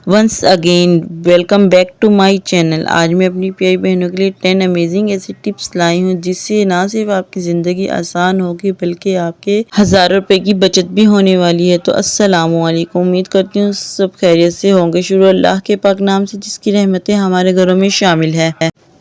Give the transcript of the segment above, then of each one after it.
Once again welcome back to my channel. आज मैं अपनी प्यारी बहनों के लिए 10 अमेजिंग ऐसी टिप्स लाई हूँ जिससे ना सिर्फ आपकी ज़िंदगी आसान होगी बल्कि आपके हज़ारों रुपए की बचत भी होने वाली है। तो अस्सलामु अलैकुम, उम्मीद करती हूँ सब खैरियत से होंगे। शुरू अल्लाह के पाक नाम से जिसकी रहमतें हमारे घरों में शामिल है।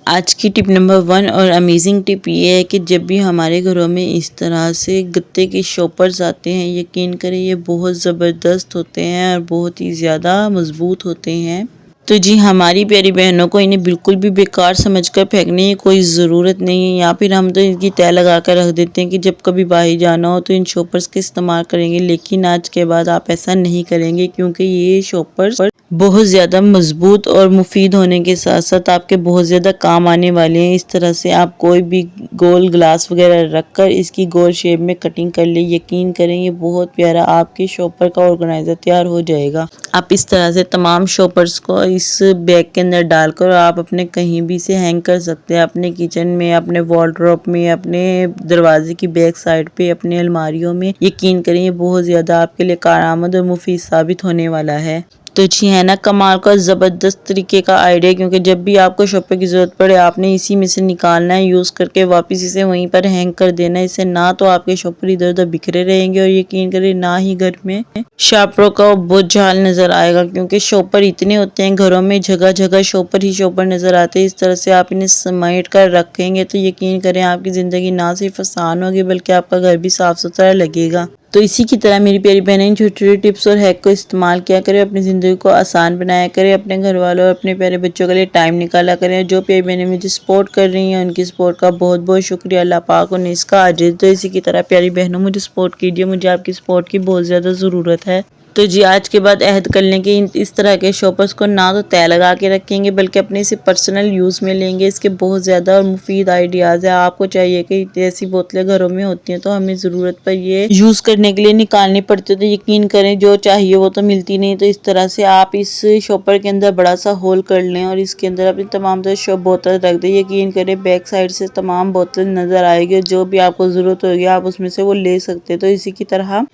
आज की टिप नंबर 1 और अमेजिंग टिप ये है कि जब भी हमारे घरों में इस तरह से गत्ते के शॉपर्स आते हैं, यकीन करें ये बहुत ज़बरदस्त होते हैं और बहुत ही ज़्यादा मजबूत होते हैं। तो जी हमारी प्यारी बहनों को इन्हें बिल्कुल भी बेकार समझकर फेंकने की कोई ज़रूरत नहीं है, या फिर हम तो इनकी तय लगा कर रख देते हैं कि जब कभी बाहर जाना हो तो इन शॉपर्स का इस्तेमाल करेंगे। लेकिन आज के बाद आप ऐसा नहीं करेंगे क्योंकि ये शॉपर्स बहुत ज़्यादा मजबूत और मुफीद होने के साथ साथ आपके बहुत ज़्यादा काम आने वाले हैं। इस तरह से आप कोई भी गोल ग्लास वगैरह रखकर इसकी गोल शेप में कटिंग कर ले, यकीन करें ये बहुत प्यारा आपके शॉपर का ऑर्गेनाइज़र तैयार हो जाएगा। आप इस तरह से तमाम शॉपर्स को इस बैग के अंदर डालकर आप अपने कहीं भी से हैंग कर सकते हैं, अपने किचन में, अपने वॉलड्रॉप में, अपने दरवाजे की बैक साइड पे, अपने अलमारियों में। यकीन करें ये बहुत ज़्यादा आपके लिए कारआमद और मुफीद साबित होने वाला है। तो जी है ना कमाल का ज़बरदस्त तरीके का आइडिया, क्योंकि जब भी आपको शॉपर की ज़रूरत पड़े आपने इसी में से निकालना है, यूज़ करके वापस इसे वहीं पर हैंग कर देना है। इससे ना तो आपके शॉपर इधर उधर बिखरे रहेंगे और यकीन करें ना ही घर में शॉपरों का बोझ झाल नज़र आएगा, क्योंकि शॉपर इतने होते हैं घरों में, जगह जगह शॉपर ही शॉपर नज़र आते हैं। इस तरह से आप इन्हें समेट कर रखेंगे तो यकीन करें आपकी ज़िंदगी ना सिर्फ आसान होगी बल्कि आपका घर भी साफ़ सुथरा लगेगा। तो इसी की तरह मेरी प्यारी बहनें छोटी छोटी टिप्स और हैक को इस्तेमाल किया करें, अपनी ज़िंदगी को आसान बनाया करें, अपने घर वालों और अपने प्यारे बच्चों के लिए टाइम निकाला करें। जो प्यारी बहनें मुझे सपोर्ट कर रही हैं उनकी सपोर्ट का बहुत बहुत शुक्रिया, अल्लाह पाक उन्हें इसका अजर। तो इसी की तरह प्यारी बहनों मुझे सपोर्ट कीजिए, मुझे आपकी सपोर्ट की बहुत ज़्यादा ज़रूरत है। तो जी आज के बाद अहद कर लें कि इस तरह के शॉपर्स को ना तो तय लगा के रखेंगे बल्कि अपने इसे पर्सनल यूज़ में लेंगे। इसके बहुत ज़्यादा और मुफीद आइडियाज़ है। आपको चाहिए कि ऐसी बोतलें घरों में होती हैं तो हमें ज़रूरत पर ये यूज़ करने के लिए निकालनी पड़ती है, तो यकीन करें जो चाहिए वो तो मिलती नहीं। तो इस तरह से आप इस शॉपर के अंदर बड़ा सा होल कर लें और इसके अंदर अपनी तमाम तरह बोतल रख दें। यकीन करें बैक साइड से तमाम बोतल नज़र आएगी, जो भी आपको ज़रूरत होगी आप उसमें से वो ले सकते हैं। तो इसी की तरह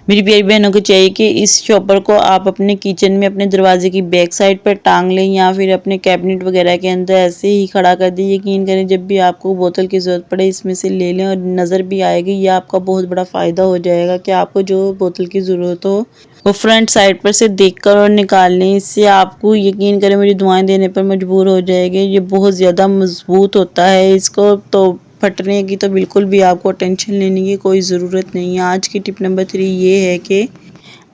मेरी प्यारी बहनों को चाहिए कि इस शॉपर को आप अपने किचन में अपने दरवाजे की बैक साइड पर टांग लें या फिर अपने कैबिनेट वगैरह के अंदर ऐसे ही खड़ा कर दें। यकीन करें जब भी आपको बोतल की ज़रूरत पड़े इसमें से ले लें और नज़र भी आएगी। यह आपका बहुत बड़ा फ़ायदा हो जाएगा कि आपको जो बोतल की ज़रूरत हो वो फ्रंट साइड पर से देखकर और निकाल लें। इससे आपको यकीन करें मुझे दुआएं देने पर मजबूर हो जाएंगे। ये बहुत ज़्यादा मजबूत होता है, इसको तो फटने की तो बिल्कुल भी आपको टेंशन लेने की कोई ज़रूरत नहीं है। आज की टिप नंबर 3 ये है कि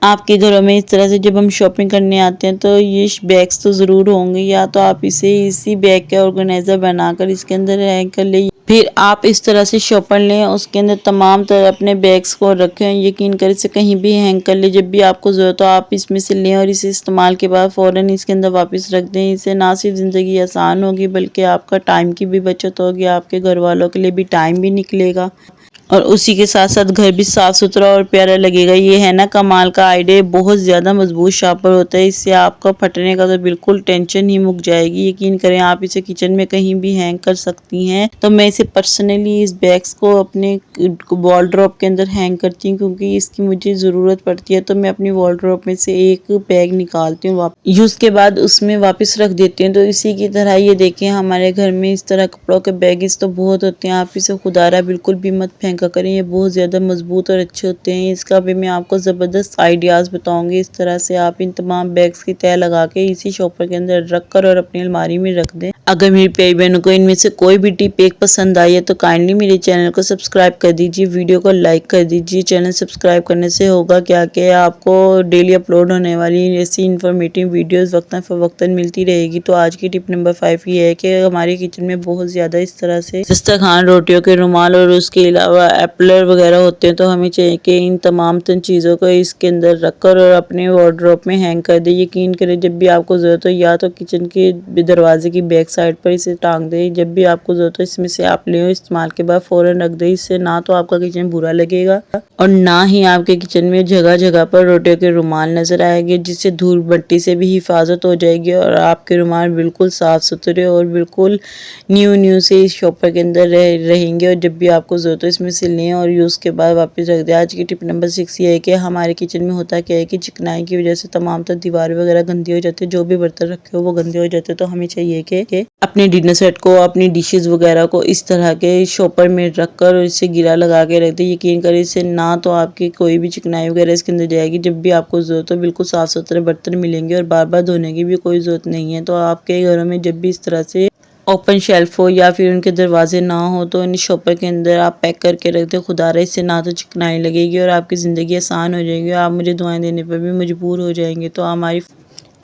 आपके घरों में इस तरह से जब हम शॉपिंग करने आते हैं तो ये बैग्स तो ज़रूर होंगे, या तो आप इसे इसी बैग के ऑर्गेनाइज़र बनाकर इसके अंदर हैंग कर लें, फिर आप इस तरह से शॉपर लें उसके अंदर तमाम तरह अपने बैग्स को रखें। यकीन करें इसे कहीं भी हैंग कर ले, जब भी आपको ज़रूरत हो आप इसमें से लें और इसे इस्तेमाल के बाद फ़ौरन इसके अंदर वापस रख दें। इससे ना सिर्फ ज़िंदगी आसान होगी बल्कि आपका टाइम की भी बचत होगी, आपके घर वालों के लिए भी टाइम भी निकलेगा और उसी के साथ साथ घर भी साफ़ सुथरा और प्यारा लगेगा। ये है ना कमाल का आइडिया, बहुत ज़्यादा मजबूत शॉपर होता है, इससे आपका फटने का तो बिल्कुल टेंशन ही मुक जाएगी। यकीन करें आप इसे किचन में कहीं भी हैंग कर सकती हैं। तो मैं इसे पर्सनली इस बैग्स को अपने वॉलड्रॉप के अंदर हैंग करती हूँ क्योंकि इसकी मुझे ज़रूरत पड़ती है। तो मैं अपनी वॉलड्रॉप में से एक बैग निकालती हूँ, यूज़ के बाद उसमें वापस रख देती हूँ। तो इसी की तरह ये देखें हमारे घर में इस तरह कपड़ों के बैगेज तो बहुत होते हैं, आप इसे खुदारा बिल्कुल भी मत फेंक करें, ये बहुत ज़्यादा मजबूत और अच्छे होते हैं। इसका भी मैं आपको ज़बरदस्त आइडियाज़ बताऊंगी। इस तरह से आप इन तमाम बैग्स की तय लगा के इसी शॉपर के अंदर रख कर और अपनी अलमारी में रख दें। अगर मेरी प्यारी बहनों को इनमें से कोई भी टिप एक पसंद आई है तो काइंडली मेरे चैनल को सब्सक्राइब कर दीजिए, वीडियो को लाइक कर दीजिए। चैनल सब्सक्राइब करने से होगा क्या कि आपको डेली अपलोड होने वाली ऐसी इन्फॉर्मेटिव वीडियोज़ वक्तन फ़वक्तन मिलती रहेगी। तो आज की टिप नंबर 5 ये है कि हमारे किचन में बहुत ज़्यादा इस तरह से दस्तरखान, रोटियों के रुमाल और उसके अलावा एपलर वगैरह होते हैं, तो हमें चाहिए कि इन तमाम चीज़ों को इसके अंदर रखकर और अपने वार्डरोब में हैंग कर दे। यकीन करें जब भी आपको ज़रूरत हो या तो किचन के दरवाजे की बैक साइड पर इसे टांग दें। जब भी आपको ज़रूरत हो इसमें से आप ले इस्तेमाल के बाद फ़ौरन रख दें। इससे ना तो आपका किचन बुरा लगेगा और ना ही आपके किचन में जगह जगह पर रोटियों के रुमाल नज़र आएंगे, जिससे धूल मिट्टी से भी हिफाजत हो जाएगी और आपके रुमाल बिल्कुल साफ़ सुथरे और बिल्कुल न्यू से इस शॉपर के अंदर रहेंगे। और जब भी आपको ज़रूरत हो इसमें से लें और यूज़ के बाद वापस रख दें। आज की टिप नंबर 6 ये है कि हमारे किचन में होता क्या है कि चिकनाई की वजह से तमाम तर दीवार वगैरह गंदी हो जाती है, जो भी बर्तन रखे हो वो गंदे हो जाते हैं। तो हमें चाहिए कि अपने डिनर सेट को, अपनी डिशेस वगैरह को इस तरह के शॉपर में रख कर और इससे गिरा लगा के रख दें। यकीन करें इससे ना तो आपकी कोई भी चिकनाई वगैरह इसके अंदर जाएगी। जब भी आपको ज़रूरत हो बिल्कुल साफ़ सुथरे बर्तन मिलेंगे और बार बार धोने की भी कोई ज़रूरत नहीं है। तो आपके घरों में जब भी इस तरह से ओपन शेल्फ हो या फिर उनके दरवाजे ना हो तो इन शॉपर के अंदर आप पैक करके रख दें। खुदा रहे इससे ना तो चिकनाई लगेगी और आपकी ज़िंदगी आसान हो जाएगी। आप मुझे दुआएं देने पर भी मजबूर हो जाएंगे। तो हमारी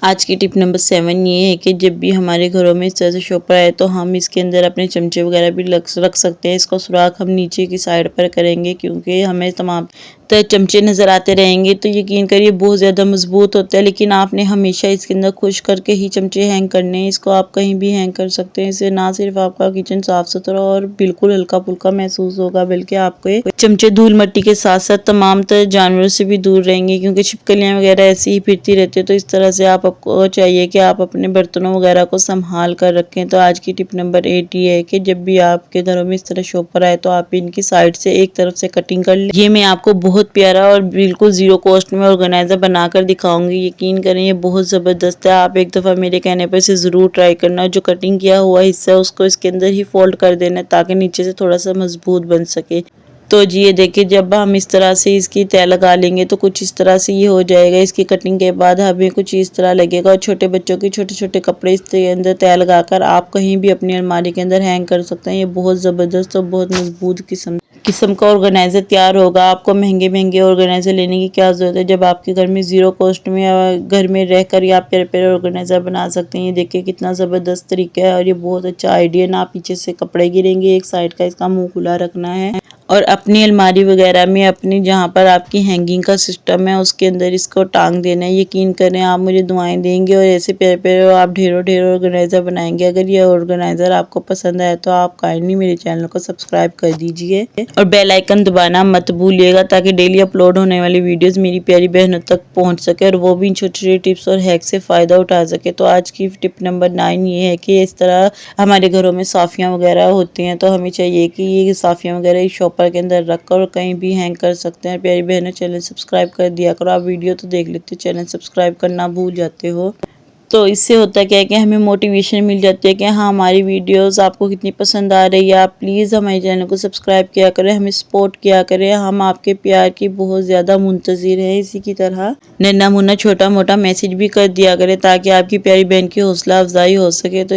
आज की टिप नंबर 7 ये है कि जब भी हमारे घरों में इस तरह से शॉपर आए तो हम इसके अंदर अपने चमचे वगैरह भी रख सकते हैं। इसको सुराख हम नीचे की साइड पर करेंगे क्योंकि हमें तमाम चमचे नज़र आते रहेंगे। तो यकीन करिए बहुत ज़्यादा मजबूत होता है, लेकिन आपने हमेशा इसके अंदर खुश करके ही चमचे हैंग करने हैं। इसको आप कहीं भी हैंग कर सकते हैं। इससे ना सिर्फ आपका किचन साफ़ सुथरा और बिल्कुल हल्का फुल्का महसूस होगा, बल्कि आपके चमचे धूल मिट्टी के साथ साथ तमाम तर जानवरों से भी दूर रहेंगे, क्योंकि छिपकलियाँ वगैरह ऐसी ही फिरती रहती है। तो इस तरह से आपको चाहिए कि आप अपने बर्तनों वगैरह को संभाल कर रखें। तो आज की टिप नंबर 8 ये है कि जब भी आपके घरों में इस तरह शॉपर आए तो आप इनकी साइड से एक तरफ से कटिंग कर लें। ये मैं आपको बहुत प्यारा और बिल्कुल ज़ीरो कॉस्ट में ऑर्गेनाइज़र बनाकर दिखाऊंगी। यकीन करें ये बहुत ज़बरदस्त है। आप एक दफ़ा मेरे कहने पर इसे ज़रूर ट्राई करना। जो कटिंग किया हुआ हिस्सा है उसको इसके अंदर ही फोल्ड कर देना ताकि नीचे से थोड़ा सा मजबूत बन सके। तो जी ये देखिए, जब हम इस तरह से इसकी तय लगा लेंगे तो कुछ इस तरह से ये हो जाएगा। इसकी कटिंग के बाद हमें कुछ इस तरह लगेगा और छोटे बच्चों के छोटे छोटे कपड़े इसके अंदर तय लगाकर आप कहीं भी अपनी अलमारी के अंदर हैंग कर सकते हैं। ये बहुत ज़बरदस्त और बहुत मजबूत किस्म का ऑर्गेनाइज़र तैयार होगा। आपको महंगे ऑर्गेनाइज़र लेने की क्या ज़रूरत है जब आपके घर में ज़ीरो कॉस्ट में या घर में रहकर ही आप प्यारे ऑर्गेनाइज़र बना सकते हैं। ये देखिए कितना ज़बरदस्त तरीका है और ये बहुत अच्छा आइडिया। ना पीछे से कपड़े गिरेंगे, एक साइड का इसका मुंह खुला रखना है और अपनी अलमारी वगैरह में अपनी जहाँ पर आपकी हैंगिंग का सिस्टम है उसके अंदर इसको टांग देना है। यकीन करें आप मुझे दुआएं देंगे और ऐसे प्यारे आप ढेरों ऑर्गेनाइज़र बनाएंगे। अगर ये ऑर्गेनाइज़र आपको पसंद आए तो आप काइंडली मेरे चैनल को सब्सक्राइब कर दीजिए और बेल आइकन दबाना मत भूलिएगा ताकि डेली अपलोड होने वाली वीडियोज़ मेरी प्यारी बहनों तक पहुँच सके और वो भी इन छोटी छोटी टिप्स और हैक से फ़ायदा उठा सके। तो आज की टिप नंबर 9 ये है कि इस तरह हमारे घरों में साफ़ियाँ वगैरह होती हैं तो हमें चाहिए कि ये साफ़ियाँ वगैरह इस शॉपर के अंदर रखकर कहीं भी हैंग कर सकते हैं। प्यारी बहनों चैनल सब्सक्राइब कर दिया करो। आप वीडियो तो देख लेते हो, चैनल सब्सक्राइब करना भूल जाते हो। तो इससे होता क्या है कि हमें मोटिवेशन मिल जाती है कि हाँ हमारी वीडियोस आपको कितनी पसंद आ रही है। आप प्लीज़ हमारे चैनल को सब्सक्राइब किया करें, हमें सपोर्ट किया करें। हम आपके प्यार की बहुत ज़्यादा मुंतज़िर हैं। इसी की तरह नन्ना मुन्ना छोटा मोटा मैसेज भी कर दिया करें ताकि आपकी प्यारी बहन की हौसला अफजाई हो सके। तो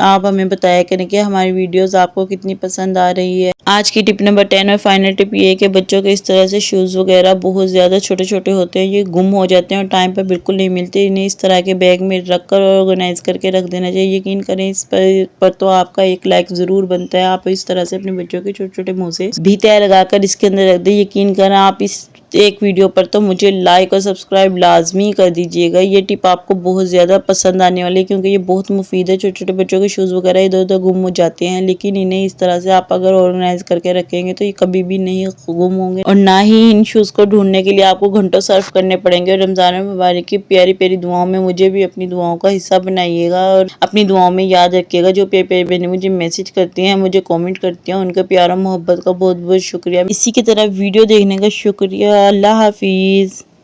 आप हमें बताया करें कि हमारी वीडियोज़ आपको कितनी पसंद आ रही है। आज की टिप नंबर 10 और फाइनल टिप ये है कि बच्चों के इस तरह से शूज़ वगैरह बहुत ज़्यादा छोटे छोटे होते हैं, ये गुम हो जाते हैं और टाइम पर बिल्कुल नहीं मिलते। इन्हें इस तरह के बैग में रख कर ऑर्गेनाइज करके रख देना चाहिए। यकीन करें इस पर तो आपका एक लाइक ज़रूर बनता है। आप इस तरह से अपने बच्चों के छोटे छोटे मुँह से भी तय लगाकर इसके अंदर रख दें। यकीन करें आप इस एक वीडियो पर तो मुझे लाइक और सब्सक्राइब लाजमी कर दीजिएगा। ये टिप आपको बहुत ज़्यादा पसंद आने वाली है क्योंकि ये बहुत मुफीद है। छोटे छोटे बच्चों के शूज़ वगैरह इधर उधर गुम हो जाते हैं, लेकिन इन्हें इस तरह से आप अगर ऑर्गेनाइज करके रखेंगे तो ये कभी भी नहीं गुम होंगे और ना ही इन शूज़ को ढूंढने के लिए आपको घंटों सर्फ करने पड़ेंगे। और रमज़ान मुबारक की प्यारी प्यारी दुआओं में मुझे भी अपनी दुआओं का हिस्सा बनाइएगा और अपनी दुआओं में याद रखिएगा। जो प्यारी प्यारी बहनें मुझे मैसेज करती हैं, मुझे कॉमेंट करती हैं, उनका प्यार और मोहब्बत का बहुत बहुत शुक्रिया। इसी की तरह वीडियो देखने का शुक्रिया। अल्लाह हाफिज़।